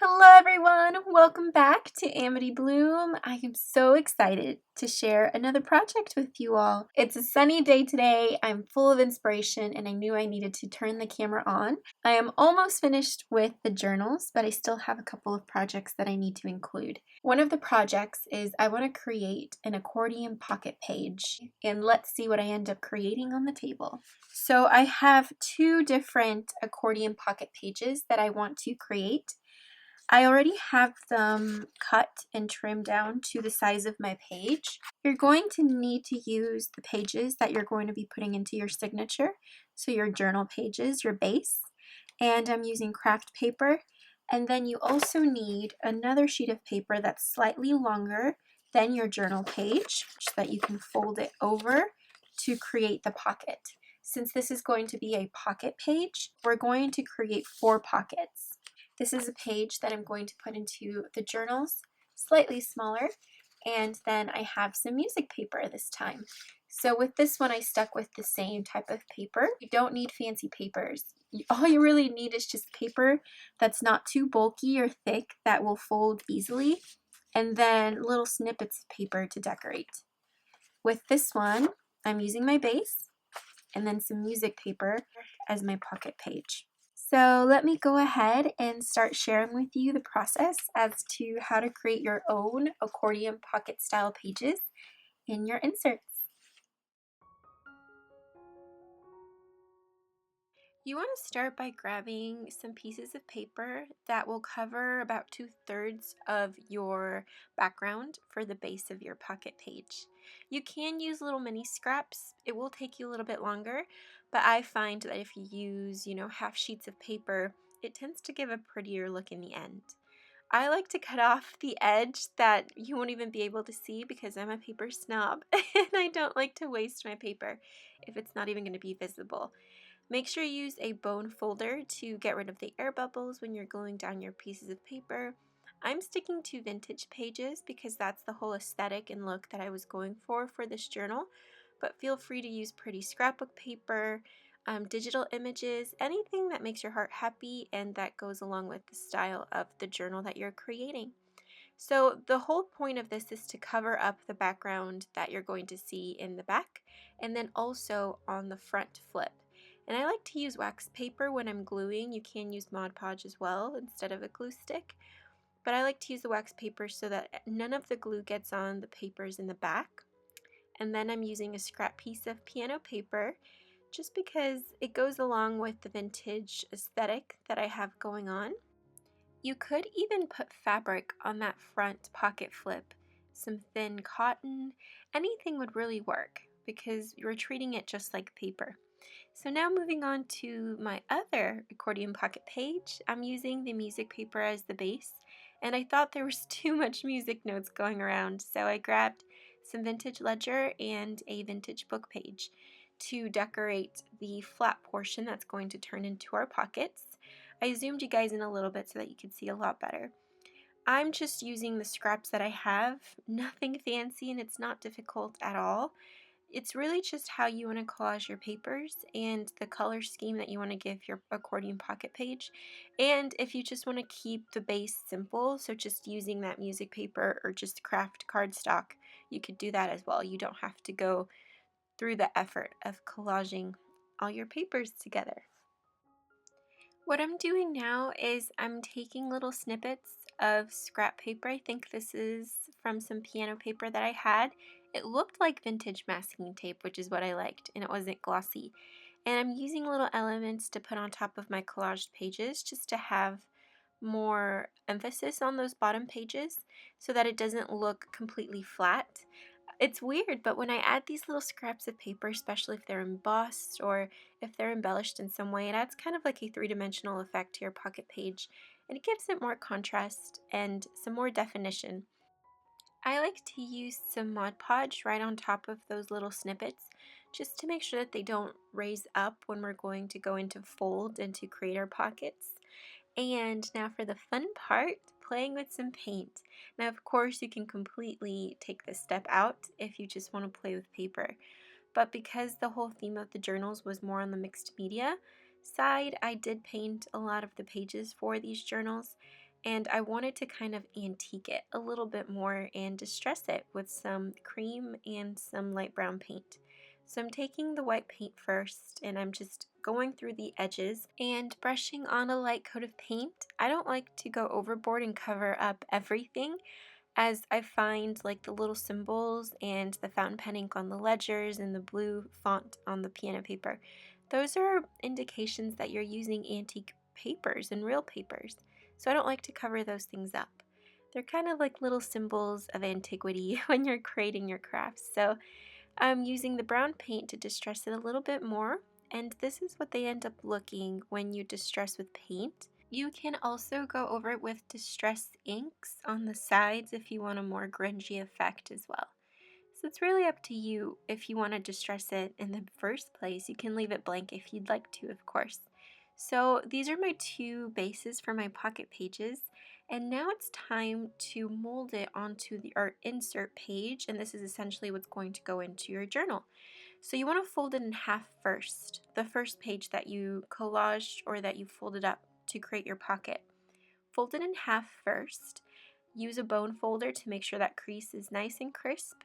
Hello everyone, welcome back to Amity Bloom. I am so excited to share another project with you all. It's a sunny day today, I'm full of inspiration, and I knew I needed to turn the camera on. I am almost finished with the journals, but I still have a couple of projects that I need to include. One of the projects is I want to create an accordion pocket page, and let's see what I end up creating on the table. So I have two different accordion pocket pages that I want to create. I already have them cut and trimmed down to the size of my page. You're going to need to use the pages that you're going to be putting into your signature, so your journal pages, your base, and I'm using craft paper. And then you also need another sheet of paper that's slightly longer than your journal page so that you can fold it over to create the pocket. Since this is going to be a pocket page, we're going to create 4 pockets. This is a page that I'm going to put into the journals, slightly smaller, and then I have some music paper this time. So with this one, I stuck with the same type of paper. You don't need fancy papers. All you really need is just paper that's not too bulky or thick that will fold easily, and then little snippets of paper to decorate. With this one, I'm using my base and then some music paper as my pocket page. So let me go ahead and start sharing with you the process as to how to create your own accordion pocket style pages in your inserts. You want to start by grabbing some pieces of paper that will cover about 2/3 of your background for the base of your pocket page. You can use little mini scraps. It will take you a little bit longer, but I find that if you use, half sheets of paper, it tends to give a prettier look in the end. I like to cut off the edge that you won't even be able to see because I'm a paper snob and I don't like to waste my paper if it's not even going to be visible. Make sure you use a bone folder to get rid of the air bubbles when you're gluing down your pieces of paper. I'm sticking to vintage pages because that's the whole aesthetic and look that I was going for this journal, but feel free to use pretty scrapbook paper, digital images, anything that makes your heart happy and that goes along with the style of the journal that you're creating. So the whole point of this is to cover up the background that you're going to see in the back and then also on the front flip. And I like to use wax paper when I'm gluing. You can use Mod Podge as well instead of a glue stick. But I like to use the wax paper so that none of the glue gets on the papers in the back. And then I'm using a scrap piece of piano paper just because it goes along with the vintage aesthetic that I have going on. You could even put fabric on that front pocket flip. Some thin cotton, anything would really work because you're treating it just like paper. So now moving on to my other accordion pocket page, I'm using the music paper as the base, and I thought there was too much music notes going around, so I grabbed some vintage ledger and a vintage book page to decorate the flat portion that's going to turn into our pockets. I zoomed you guys in a little bit so that you can see a lot better. I'm just using the scraps that I have, nothing fancy, and it's not difficult at all. It's really just how you want to collage your papers and the color scheme that you want to give your accordion pocket page. And if you just want to keep the base simple, so just using that music paper or just craft cardstock, you could do that as well. You don't have to go through the effort of collaging all your papers together. What I'm doing now is I'm taking little snippets of scrap paper. I think this is from some piano paper that I had. It looked like vintage masking tape, which is what I liked, and it wasn't glossy. And I'm using little elements to put on top of my collaged pages just to have more emphasis on those bottom pages so that it doesn't look completely flat. It's weird, but when I add these little scraps of paper, especially if they're embossed or if they're embellished in some way, it adds kind of like a three-dimensional effect to your pocket page, and it gives it more contrast and some more definition. I like to use some Mod Podge right on top of those little snippets just to make sure that they don't raise up when we're going to go into fold and to create our pockets. And now for the fun part, playing with some paint. Now of course you can completely take this step out if you just want to play with paper. But because the whole theme of the journals was more on the mixed media side, I did paint a lot of the pages for these journals. and I wanted to kind of antique it a little bit more and distress it with some cream and some light brown paint. So I'm taking the white paint first and I'm just going through the edges and brushing on a light coat of paint. I don't like to go overboard and cover up everything, as I find like the little symbols and the fountain pen ink on the ledgers and the blue font on the piano paper. Those are indications that you're using antique papers and real papers. So I don't like to cover those things up. They're kind of like little symbols of antiquity when you're creating your crafts. So I'm using the brown paint to distress it a little bit more, and this is what they end up looking when you distress with paint. You can also go over it with distressed inks on the sides if you want a more grungy effect as well. So it's really up to you if you want to distress it in the first place. You can leave it blank if you'd like to, of course. So these are my two bases for my pocket pages, and now it's time to mold it onto our insert page, and this is essentially what's going to go into your journal. So you want to fold it in half first, the first page that you collaged or that you folded up to create your pocket. Fold it in half first. Use a bone folder to make sure that crease is nice and crisp.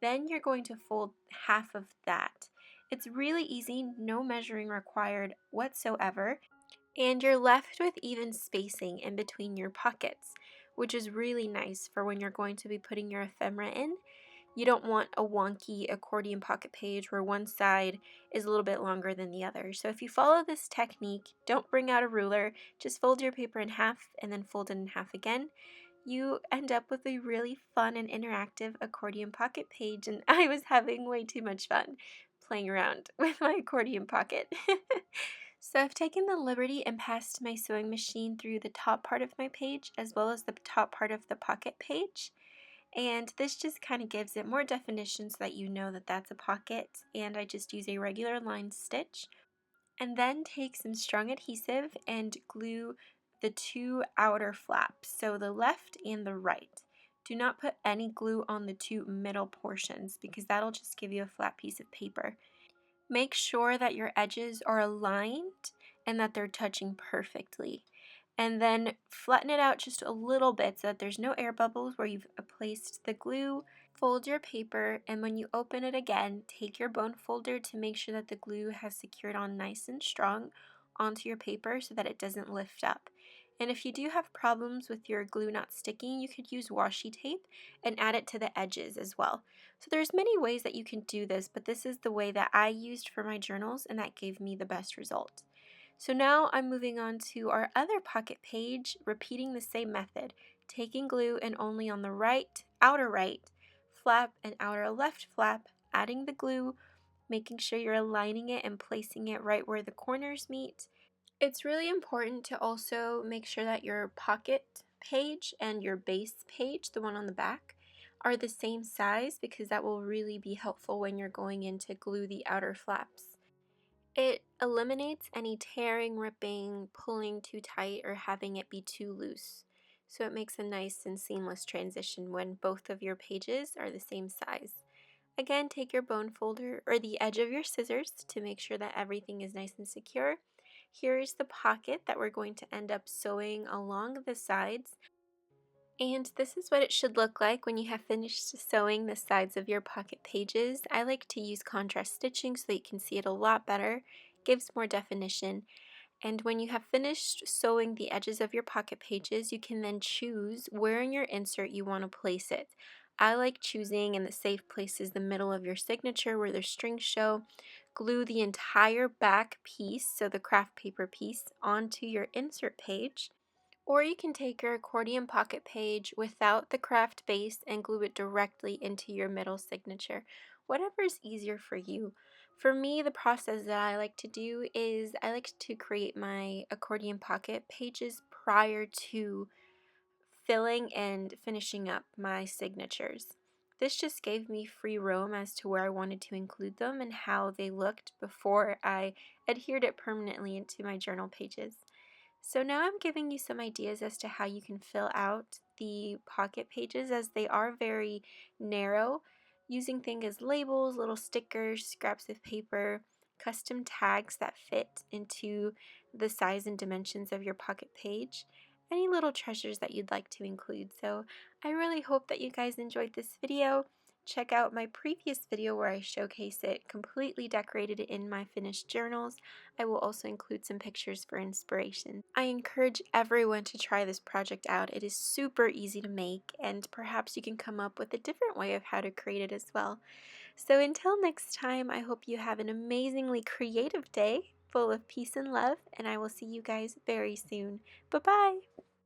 Then you're going to fold half of that. It's really easy, no measuring required whatsoever, and you're left with even spacing in between your pockets, which is really nice for when you're going to be putting your ephemera in. You don't want a wonky accordion pocket page where one side is a little bit longer than the other. So if you follow this technique, don't bring out a ruler, just fold your paper in half and then fold it in half again. You end up with a really fun and interactive accordion pocket page, and I was having way too much fun playing around with my accordion pocket. So I've taken the liberty and passed my sewing machine through the top part of my page as well as the top part of the pocket page. And this just kind of gives it more definition so that you know that that's a pocket. And I just use a regular line stitch and then take some strong adhesive and glue the two outer flaps, so the left and the right. Do not put any glue on the two middle portions because that'll just give you a flat piece of paper. Make sure that your edges are aligned and that they're touching perfectly. And then flatten it out just a little bit so that there's no air bubbles where you've placed the glue. Fold your paper, and when you open it again, take your bone folder to make sure that the glue has secured on nice and strong onto your paper so that it doesn't lift up. And if you do have problems with your glue not sticking, you could use washi tape and add it to the edges as well. So there's many ways that you can do this, but this is the way that I used for my journals, and that gave me the best result. So now I'm moving on to our other pocket page, repeating the same method, taking glue and only on the right, outer right, flap and outer left flap, adding the glue, making sure you're aligning it and placing it right where the corners meet. It's really important to also make sure that your pocket page and your base page, the one on the back, are the same size because that will really be helpful when you're going in to glue the outer flaps. It eliminates any tearing, ripping, pulling too tight, or having it be too loose. So it makes a nice and seamless transition when both of your pages are the same size. Again, take your bone folder or the edge of your scissors to make sure that everything is nice and secure. Here is the pocket that we're going to end up sewing along the sides. And this is what it should look like when you have finished sewing the sides of your pocket pages. I like to use contrast stitching so that you can see it a lot better. It gives more definition. And when you have finished sewing the edges of your pocket pages, you can then choose where in your insert you want to place it. I like choosing in the safe places the middle of your signature where the strings show. Glue the entire back piece, so the craft paper piece, onto your insert page. Or you can take your accordion pocket page without the craft base and glue it directly into your middle signature. Whatever is easier for you. For me, the process that I like to do is I like to create my accordion pocket pages prior to filling and finishing up my signatures. This just gave me free roam as to where I wanted to include them and how they looked before I adhered it permanently into my journal pages. So now I'm giving you some ideas as to how you can fill out the pocket pages, as they are very narrow, using things as labels, little stickers, scraps of paper, custom tags that fit into the size and dimensions of your pocket page. any little treasures that you'd like to include. So I really hope that you guys enjoyed this video. Check out my previous video where I showcase it completely decorated in my finished journals. I will also include some pictures for inspiration. I encourage everyone to try this project out. It is super easy to make, and perhaps you can come up with a different way of how to create it as well. So until next time, I hope you have an amazingly creative day full of peace and love, and I will see you guys very soon. Bye-bye!